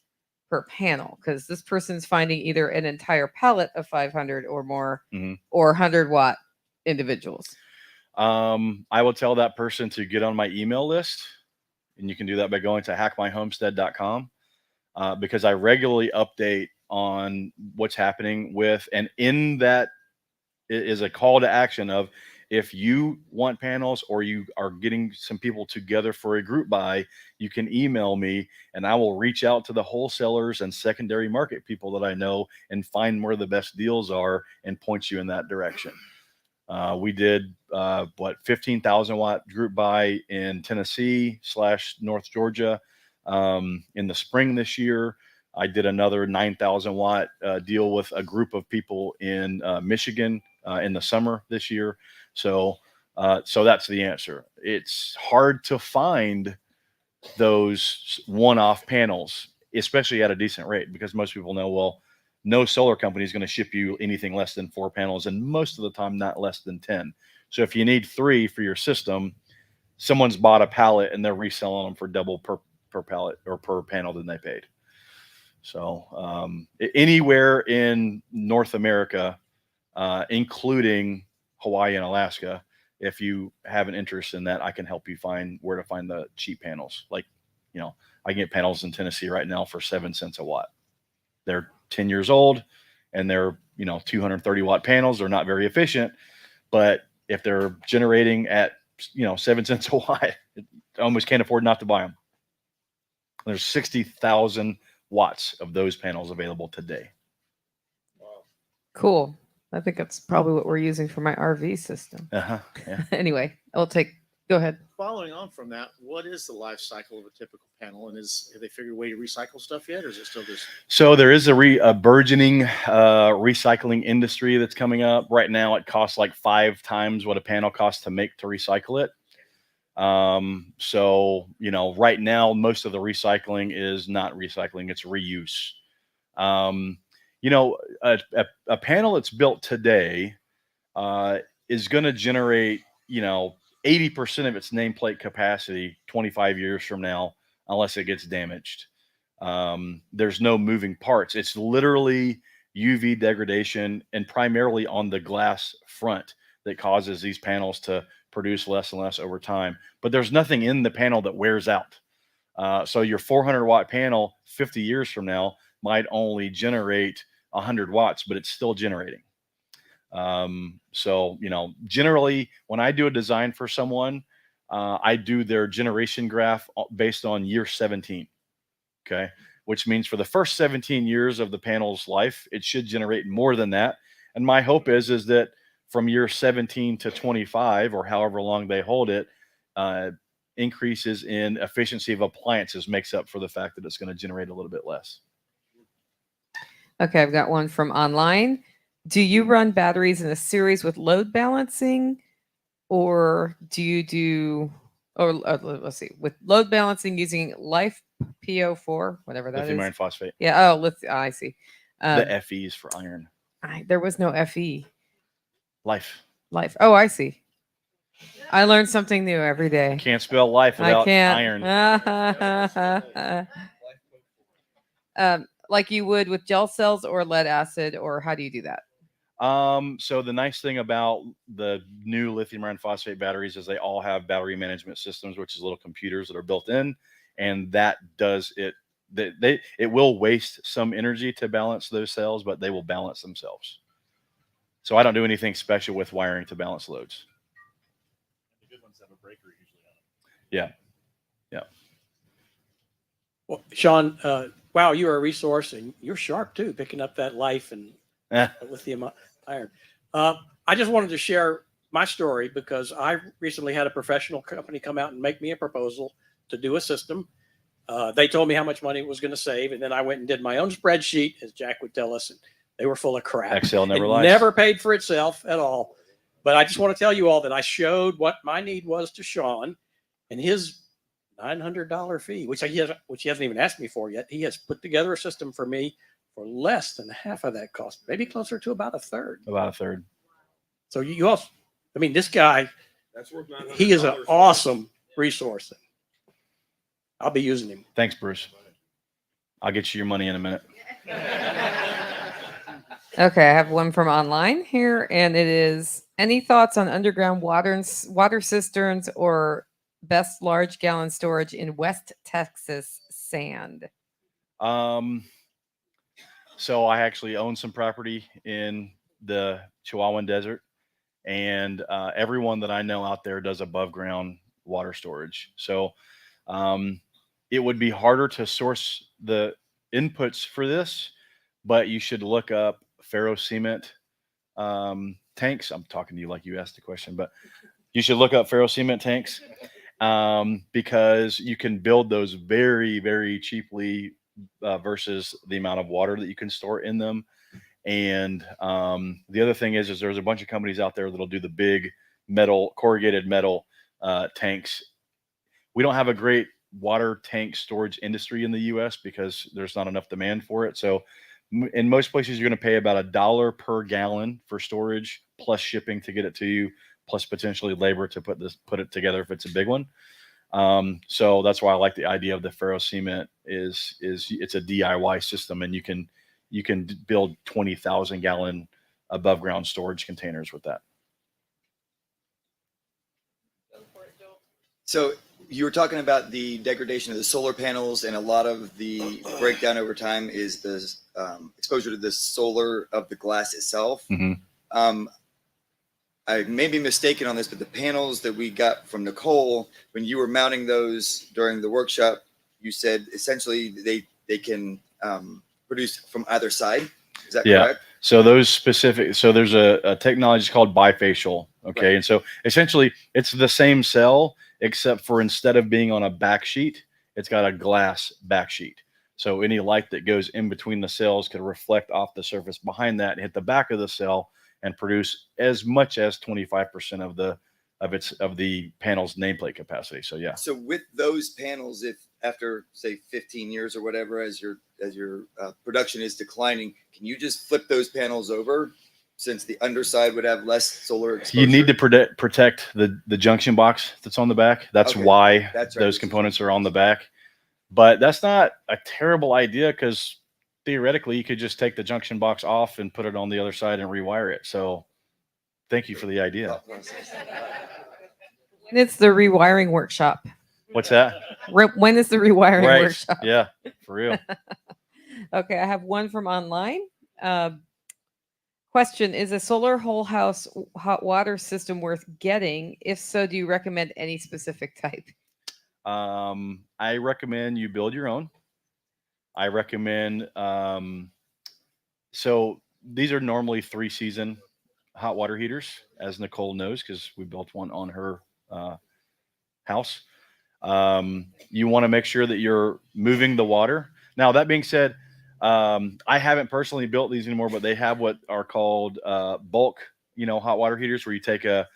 per panel? Because this person's finding either an entire pallet of 500 or more, or 100 watt individuals. I will tell that person to get on my email list, and you can do that by going to hackmyhomestead.com, because I regularly update on what's happening with, and in that is a call to action of, if you want panels or you are getting some people together for a group buy, you can email me and I will reach out to the wholesalers and secondary market people that I know and find where the best deals are and point you in that direction. We did 15,000 watt group buy in Tennessee / North Georgia in the spring this year. I did another 9,000 watt deal with a group of people in Michigan in the summer this year. So that's the answer. It's hard to find those one-off panels, especially at a decent rate, because most people know, well, no solar company is going to ship you anything less than 4 panels, and most of the time not less than 10. So if you need 3 for your system, someone's bought a pallet and they're reselling them for double per pallet or per panel than they paid. So anywhere in North America, including Hawaii and Alaska, if you have an interest in that, I can help you find where to find the cheap panels. Like You know, I can get panels in Tennessee right now for 7 cents a watt. They're 10 years old and they're, 230 watt panels. They're not very efficient, but if they're generating at, 7 cents a watt, I almost can't afford not to buy them. There's 60,000 watts of those panels available today. Cool. I think that's probably what we're using for my RV system. Uh-huh. Yeah. Anyway, go ahead. Following on from that, what is the life cycle of a typical panel, and have they figured a way to recycle stuff yet, or is it still just? So there is a burgeoning recycling industry that's coming up right now. It costs like 5 times what a panel costs to make to recycle it. So right now most of the recycling is not recycling; it's reuse. A panel that's built today is going to generate 80% of its nameplate capacity 25 years from now, unless it gets damaged. There's no moving parts. It's literally UV degradation and primarily on the glass front that causes these panels to produce less and less over time. But there's nothing in the panel that wears out. So your 400 watt panel 50 years from now might only generate 100 watts, but it's still generating. So generally when I do a design for someone, I do their generation graph based on year 17. Okay. Which means for the first 17 years of the panel's life, it should generate more than that. And my hope is that from year 17 to 25 or however long they hold it, increases in efficiency of appliances makes up for the fact that it's going to generate a little bit less. Okay, I've got one from online. Do you run batteries in a series with load balancing, or do you do, let's see, with load balancing using Life PO4, whatever that Lithium is? iron phosphate. Yeah. Oh, I see. The FEs for iron. There was no FE. Life. Oh, I see. I learned something new every day. Can't spell life without I can't. iron. Like you would with gel cells or lead acid, or how do you do that? So the nice thing about the new lithium iron phosphate batteries is they all have battery management systems, which is little computers that are built in, and that does it. It will waste some energy to balance those cells, but they will balance themselves. So I don't do anything special with wiring to balance loads. The good ones have a breaker usually on it. Yeah. Well, Sean, wow, you're a resource, and you're sharp too, picking up that life and lithium iron. I just wanted to share my story because I recently had a professional company come out and make me a proposal to do a system. They told me how much money it was going to save, and then I went and did my own spreadsheet, as Jack would tell us, and they were full of crap. Excel never It lies. never paid for itself at all. But I just want to tell you all that I showed what my need was to Sean, and his $900 fee, which he hasn't even asked me for yet. He has put together a system for me for less than half of that cost, maybe closer to about a third. About a third. So you also, I mean, this guy, That's worth $900. he is an awesome resource. I'll be using him. Thanks, Bruce. I'll get you your money in a minute. Okay, I have one from online here, and it is: any thoughts on underground water cisterns or best large gallon storage in West Texas sand? So I actually own some property in the Chihuahuan Desert, and everyone that I know out there does above ground water storage. So it would be harder to source the inputs for this, but you should look up ferrocement tanks. I'm talking to you like you asked the question, but you should look up ferrocement tanks because you can build those very, very cheaply versus the amount of water that you can store in them. And the other thing is there's a bunch of companies out there that'll do the big metal, corrugated metal tanks. We don't have a great water tank storage industry in the US because there's not enough demand for it. So in most places, you're going to pay about $1 per gallon for storage, plus shipping to get it to you, plus potentially labor to put it together if it's a big one. So that's why I like the idea of the ferrocement is it's a DIY system, and you can build 20,000 gallon above ground storage containers with that. So you were talking about the degradation of the solar panels, and a lot of the breakdown over time is the exposure to the solar of the glass itself. Mhm. I may be mistaken on this, but the panels that we got from Nicole, when you were mounting those during the workshop, you said essentially they can produce from either side. Is that Yeah. correct? So those specific, so there's a technology called bifacial. Okay. Right. And so essentially it's the same cell, except for instead of being on a back sheet, it's got a glass back sheet. So any light that goes in between the cells could reflect off the surface behind that and hit the back of the cell and produce as much as 25% of the panel's nameplate capacity. So yeah. So with those panels, if after say 15 years or whatever, as your production is declining, can you just flip those panels over, since the underside would have less solar exposure? You need to protect the junction box that's on the back. That's Okay. why That's right. those components are on the back. But that's not a terrible idea, because theoretically you could just take the junction box off and put it on the other side and rewire it. So thank you for the idea. It's the rewiring workshop. What's that? When is the rewiring Right. workshop? Yeah, for real. Okay, I have one from online. Question: is a solar whole house hot water system worth getting? If so, do you recommend any specific type? I recommend you build your own. I recommend, so these are normally 3-season hot water heaters, as Nicole knows, because we built one on her house. You want to make sure that you're moving the water. Now, that being said, I haven't personally built these anymore, but they have what are called bulk, hot water heaters, where you take a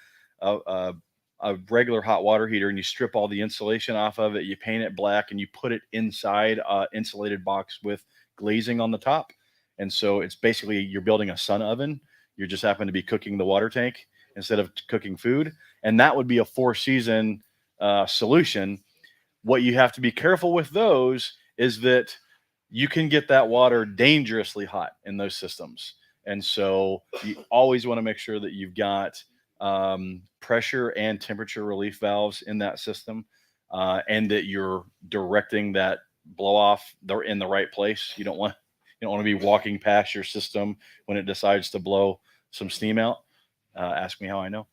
regular hot water heater and you strip all the insulation off of it, you paint it black, and you put it inside an insulated box with glazing on the top. And so it's basically, you're building a sun oven. You just happen to be cooking the water tank instead of cooking food. And that would be a 4-season solution. What you have to be careful with those is that you can get that water dangerously hot in those systems. And so you always want to make sure that you've got pressure and temperature relief valves in that system, and that you're directing that blow off in the right place. You don't want to be walking past your system when it decides to blow some steam out. Ask me how I know.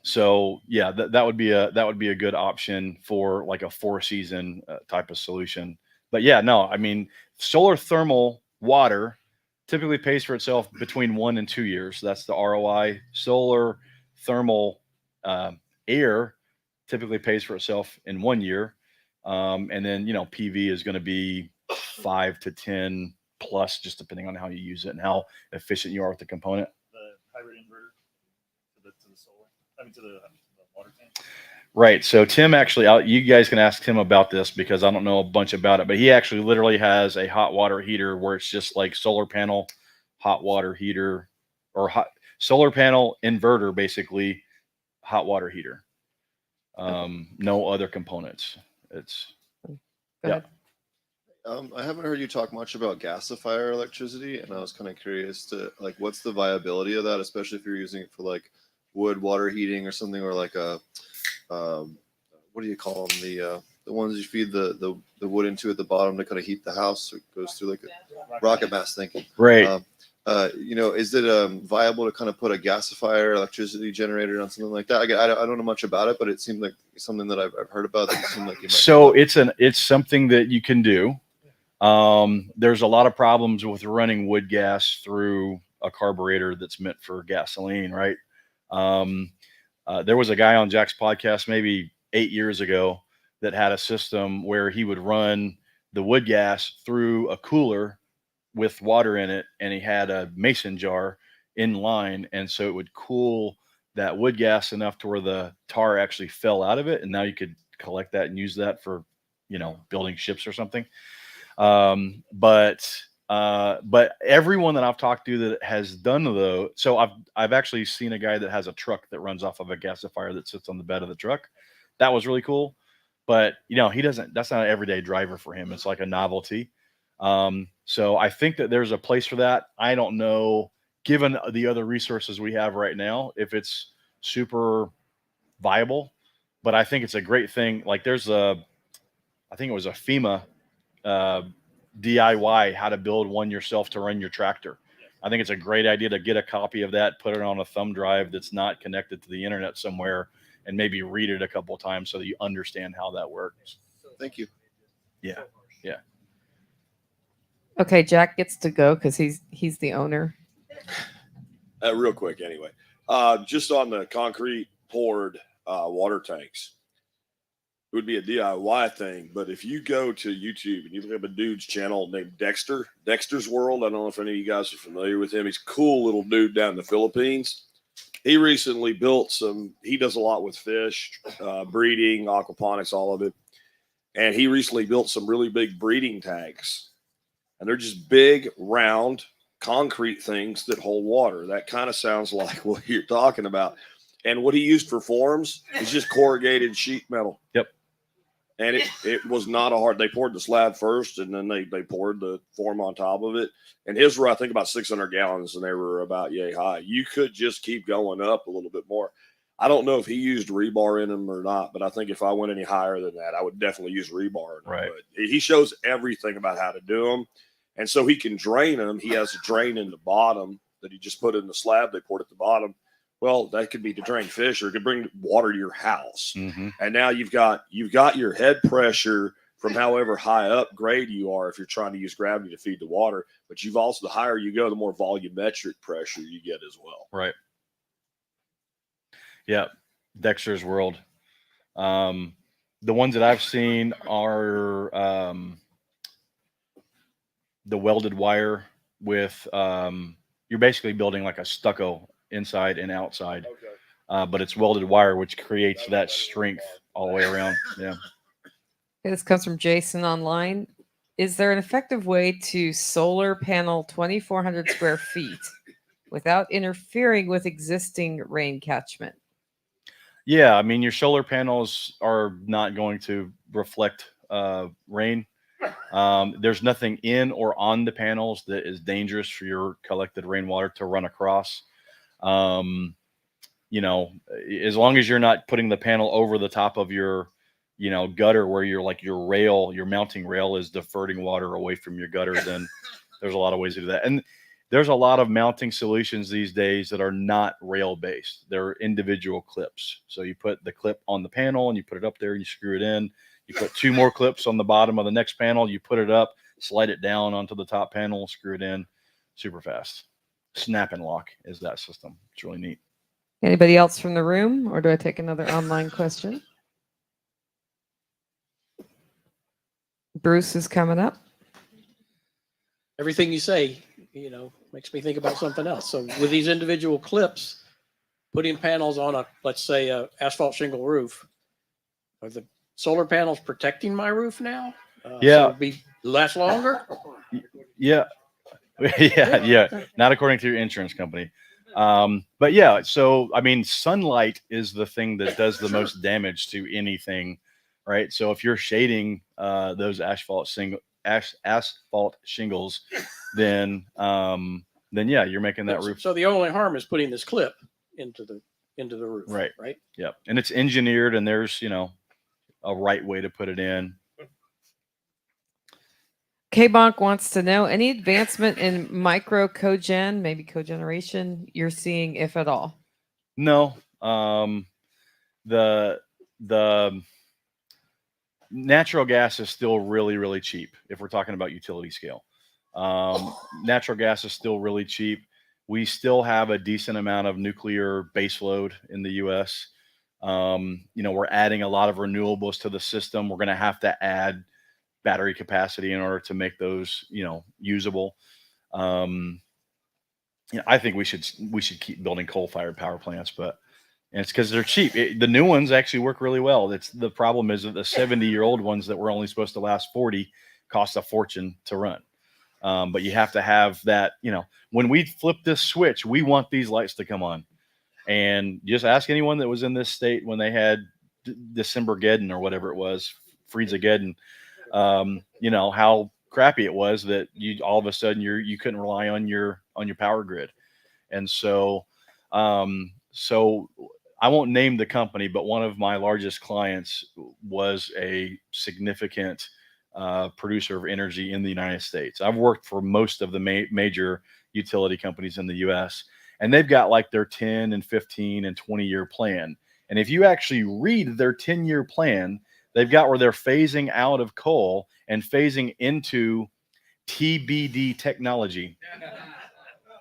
So yeah, that would be a good option for like a 4-season type of solution. But yeah, no, I mean, solar thermal water typically pays for itself between 1 and 2 years. That's the ROI. Solar thermal air typically pays for itself in 1 year. And then, PV is going to be 5 to 10 plus, just depending on how you use it and how efficient you are with the component. The hybrid inverter to the solar, to the water tank. Right. So Tim, actually, you guys can ask Tim about this, because I don't know a bunch about it, but he actually literally has a hot water heater where it's just like solar panel, hot water heater, or solar panel inverter, basically hot water heater. No other components. It's Go yeah. ahead. I haven't heard you talk much about gasifier electricity, and I was kind of curious to what's the viability of that, especially if you're using it for like wood water heating or something, or like a what do you call them, the ones you feed the wood into at the bottom to kind of heat the house, so it goes through like a rocket mass thinking. Right. Is it viable to kind of put a gasifier electricity generator on something like that? I don't know much about it, but it seemed like something that I've heard about. That seemed like you might so it's something that you can do. There's a lot of problems with running wood gas through a carburetor that's meant for gasoline, right? There was a guy on Jack's podcast maybe 8 years ago that had a system where he would run the wood gas through a cooler with water in it, and he had a mason jar in line, and so it would cool that wood gas enough to where the tar actually fell out of it, and now you could collect that and use that for building ships or something. But everyone that I've talked to that has done though, so I've actually seen a guy that has a truck that runs off of a gasifier that sits on the bed of the truck. That was really cool, but that's not an everyday driver for him. It's like a novelty. So I think that there's a place for that. I don't know, given the other resources we have right now, if it's super viable. but I think it's a great thing. Like there's I think it was a FEMA DIY how to build one yourself to run your tractor. I think it's a great idea to get a copy of that, put it on a thumb drive that's not connected to the internet somewhere, and maybe read it a couple of times so that you understand how that works. Thank you. Yeah. Yeah. Okay, Jack gets to go because he's the owner. Real quick, anyway. Just on the concrete poured water tanks, it would be a DIY thing. But if you go to YouTube and you look up a dude's channel named Dexter's World, I don't know if any of you guys are familiar with him. He's a cool little dude down in the Philippines. He recently built he does a lot with fish, breeding, aquaponics, all of it. And he recently built some really big breeding tanks. And they're just big, round, concrete things that hold water. That kind of sounds like what you're talking about. And what he used for forms is just corrugated sheet metal. Yep. And it was not a hard. They poured the slab first, and then they poured the form on top of it. And his were, I think, about 600 gallons, and they were about yay high. You could just keep going up a little bit more. I don't know if he used rebar in them or not, but I think if I went any higher than that, I would definitely use rebar in them. Right. But he shows everything about how to do them. And so he can drain them. He has a drain in the bottom that he just put in the slab. They poured at the bottom. Well, that could be to drain fish, or it could bring water to your house. Mm-hmm. And now you've got your head pressure from however high up grade you are if you're trying to use gravity to feed the water. But you've also, the higher you go, the more volumetric pressure you get as well. Right. Yeah. Dexter's World. The ones that I've seen are the welded wire with you're basically building like a stucco inside and outside. Okay. But it's welded wire, which creates that strength all the way around. Yeah. This comes from Jason online. Is there an effective way to solar panel 2,400 square feet without interfering with existing rain catchment? Yeah, I mean, your solar panels are not going to reflect rain. There's nothing in or on the panels that is dangerous for your collected rainwater to run across. You know, as long as you're not putting the panel over the top of your, gutter where your mounting rail is diverting water away from your gutter, then there's a lot of ways to do that. And there's a lot of mounting solutions these days that are not rail based. They're individual clips. So you put the clip on the panel and you put it up there and you screw it in. You put two more clips on the bottom of the next panel. You put it up, slide it down onto the top panel, screw it in, super fast. Snap and lock is that system. It's really neat. Anybody else from the room, or do I take another online question? Bruce is coming up. Everything you say, makes me think about something else. So with these individual clips, putting panels on let's say a asphalt shingle roof, are the solar panels protecting my roof now? Yeah. So it'll last longer? Yeah. Yeah. Not according to your insurance company. But yeah, so I mean, sunlight is the thing that does the most damage to anything, right? So if you're shading those asphalt shingles, then yeah, you're making that roof. So the only harm is putting this clip into the roof. Right. Right. Yep. And it's engineered, and there's a right way to put it in. K-Bonk wants to know any advancement in micro cogen, maybe cogeneration you're seeing, if at all? No. The natural gas is still really, really cheap if we're talking about utility scale. Natural gas is still really cheap. We still have a decent amount of nuclear baseload in the U.S. We're adding a lot of renewables to the system. We're going to have to add battery capacity in order to make those, usable. I think we should keep building coal-fired power plants, but it's because they're cheap. The new ones actually work really well. The problem is that the 70-year-old ones that were only supposed to last 40 cost a fortune to run. But you have to have that, when we flip this switch, we want these lights to come on. And just ask anyone that was in this state when they had December-geddon or whatever it was, Freeze-a-geddon, how crappy it was that you all of a sudden you couldn't rely on your power grid. And so I won't name the company, but one of my largest clients was a significant producer of energy in the United States. I've worked for most of the major utility companies in the US, and they've got like their 10 and 15 and 20-year plan. And if you actually read their 10-year plan, they've got where they're phasing out of coal and phasing into TBD technology.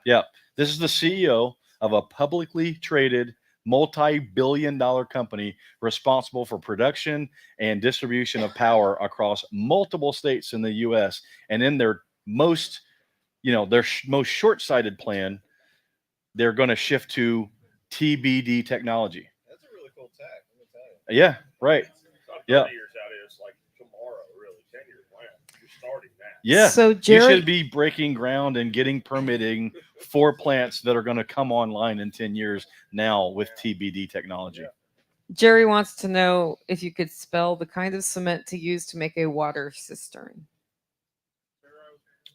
Yeah. This is the CEO of a publicly traded multi-billion-dollar company responsible for production and distribution of power across multiple states in the US. And in their most, most short-sighted plan, they're going to shift to TBD technology. That's a really cool tech. Let me tell you. Yeah, right. Yeah. 30 years out is like tomorrow, really. 10-year plan. You're starting now. Yeah. So You Jerry, should be breaking ground and getting permitting for plants that are going to come online in 10 years now with TBD technology. Jerry wants to know if you could spell the kind of cement to use to make a water cistern.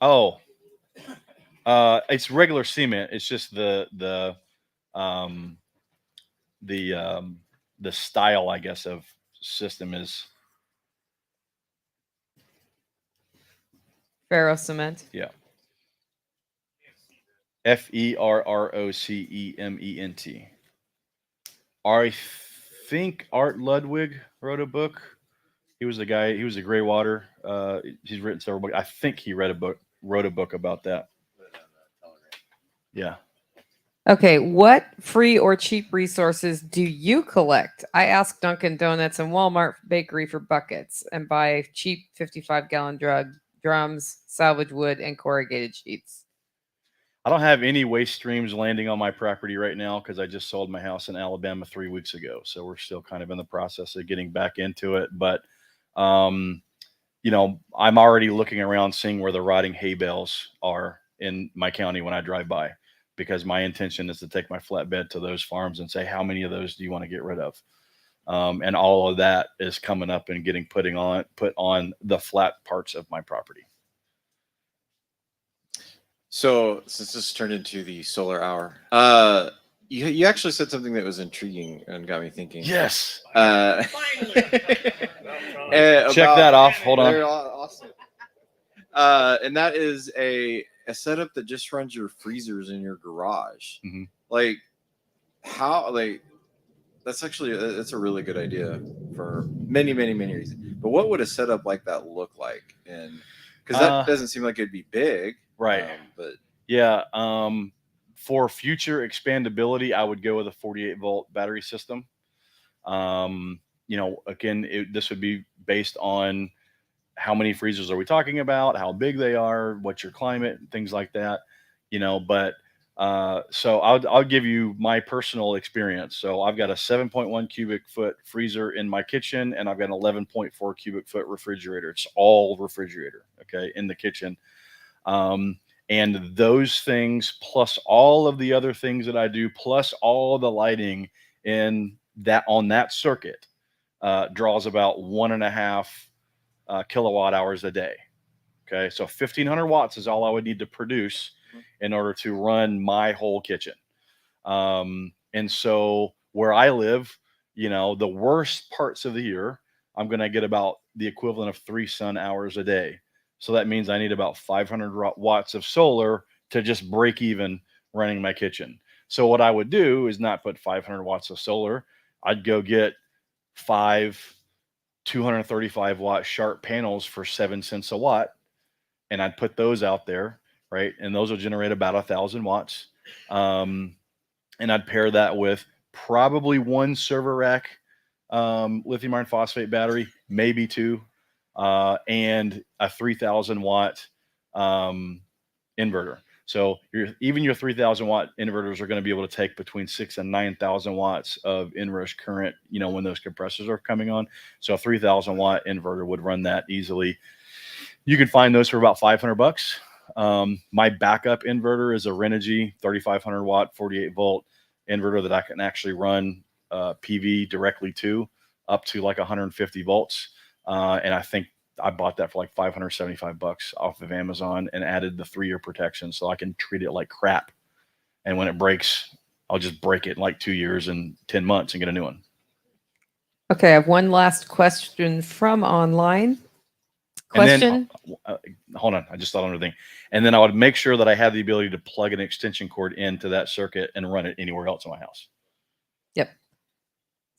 Oh, it's regular cement. It's just the style, I guess, of system is Ferro cement. yeah. FERROCEMENT. I think Art Ludwig wrote a book. He was the guy. He was a gray water. He's written several books. I think he wrote a book about that. Yeah. Okay, what free or cheap resources do you collect? I ask Dunkin' Donuts and Walmart Bakery for buckets and buy cheap 55-gallon drums, salvage wood, and corrugated sheets. I don't have any waste streams landing on my property right now because I just sold my house in Alabama 3 weeks ago. So we're still kind of in the process of getting back into it. But, I'm already looking around seeing where the rotting hay bales are in my county when I drive by, because my intention is to take my flatbed to those farms and say, how many of those do you want to get rid of? And all of that is coming up and getting put on the flat parts of my property. So since this turned into the solar hour, you actually said something that was intriguing and got me thinking. Yes. Check Check that off. Hold on. Awesome. And that is a setup that just runs your freezers in your garage. Mhm. Like that's a really good idea for many reasons. But what would a setup like that look like? And because that doesn't seem like it'd be big. Right. But yeah. For future expandability, I would go with a 48-volt battery system. Again, this would be based on how many freezers are we talking about, how big they are, what's your climate, things like that. But so I'll give you my personal experience. So I've got a 7.1 cubic foot freezer in my kitchen, and I've got an 11.4 cubic foot refrigerator. It's all refrigerator, okay, in the kitchen. And those things, plus all of the other things that I do, plus all the lighting on that circuit, draws about 1.5 kilowatt hours a day. Okay, so 1,500 watts is all I would need to produce in order to run my whole kitchen. And so where I live, the worst parts of the year, I'm going to get about the equivalent of 3 sun hours a day. So that means I need about 500 watts of solar to just break even running my kitchen. So what I would do is not put 500 watts of solar. I'd go get 5 235 watt Sharp panels for 7 cents a watt, and I'd put those out there, right? And those will generate about 1,000 watts. And I'd pair that with probably 1 server rack lithium iron phosphate battery, maybe 2. And a 3,000 watt inverter. So your 3,000 watt inverters are going to be able to take between 6,000 and 9,000 watts of inrush current, when those compressors are coming on. So a 3,000 watt inverter would run that easily. You can find those for about $500. My backup inverter is a Renogy 3,500 watt 48 volt inverter that I can actually run PV directly to up to like 150 volts. And I think I bought that for like $575 off of Amazon and added the 3-year protection so I can treat it like crap. And when it breaks, I'll just break it in like 2 years and 10 months and get a new one. Okay, I have one last question from online. And then, Question? hold on, I just thought of another thing. And then I would make sure that I have the ability to plug an extension cord into that circuit and run it anywhere else in my house. Yep.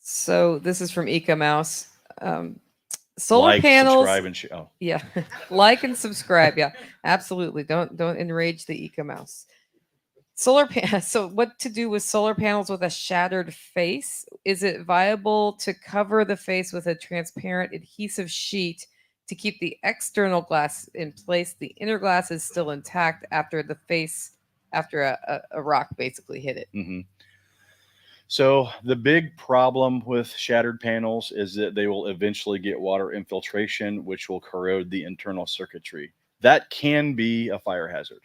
So this is from Eco Mouse. Solar Like, panels. subscribe, and share. Oh, Yeah, like and subscribe. Yeah, absolutely. Don't enrage the Eco Mouse. Solar pan. So what to do with solar panels with a shattered face? Is it viable to cover the face with a transparent adhesive sheet to keep the external glass in place? The inner glass is still intact after the face, after a rock basically hit it. mm-hmm. So the big problem with shattered panels is that they will eventually get water infiltration, which will corrode the internal circuitry. That can be a fire hazard.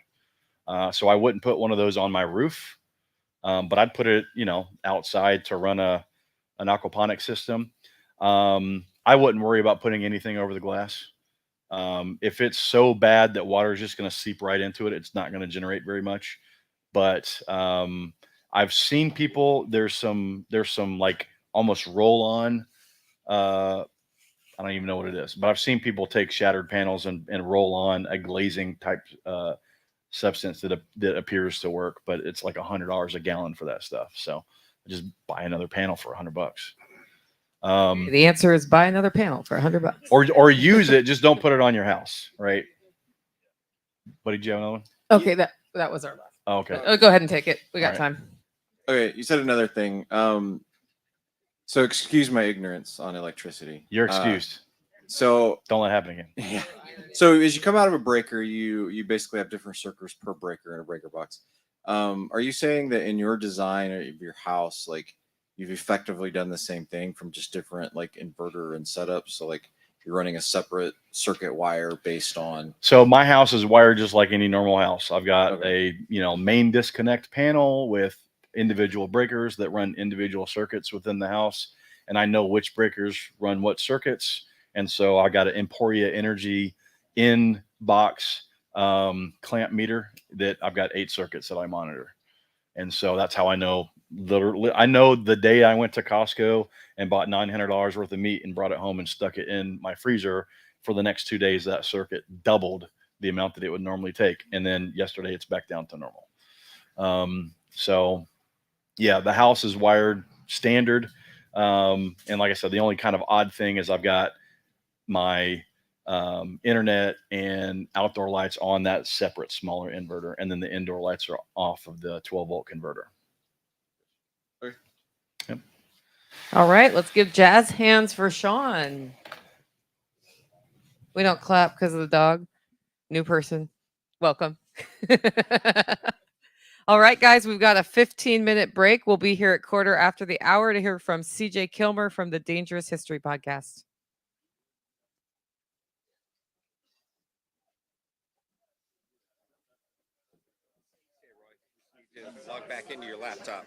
So I wouldn't put one of those on my roof, but I'd put it, outside to run an aquaponic system. I wouldn't worry about putting anything over the glass. If it's so bad that water is just going to seep right into it, it's not going to generate very much. But I've seen people. There's some like almost roll on. I don't even know what it is, but I've seen people take shattered panels and roll on a glazing type substance that appears to work, but it's like $100 a gallon for that stuff. So just buy another panel for $100. The answer is buy another panel for $100. Or use it. Just don't put it on your house, right? What did you have another one? Okay, that was our last. Oh, okay. Go ahead and take it. We got All right. time. Okay, you said another thing. So excuse my ignorance on electricity. You're excused. So don't let it happen again. Yeah. So as you come out of a breaker, you basically have different circuits per breaker in a breaker box. Are you saying that in your design of your house, like you've effectively done the same thing from just different like inverter and setups? So like you're running a separate circuit wire based on. So my house is wired just like any normal house. I've got a main disconnect panel with individual breakers that run individual circuits within the house, and I know which breakers run what circuits. And so I got an Emporia Energy in box clamp meter that I've got 8 circuits that I monitor. And so that's how I know. Literally, I know the day I went to Costco and bought $900 worth of meat and brought it home and stuck it in my freezer for the next 2 days, that circuit doubled the amount that it would normally take. And then yesterday it's back down to normal. So yeah, the house is wired standard. And like I said, the only kind of odd thing is I've got my internet and outdoor lights on that separate smaller inverter, and then the indoor lights are off of the 12-volt converter. Okay. Yep. All right, let's give jazz hands for Sean. We don't clap because of the dog. New person, welcome. All right, guys, we've got a 15-minute break. We'll be here at 1:15 to hear from CJ Kilmer from the Dangerous History Podcast. Log back into your laptop.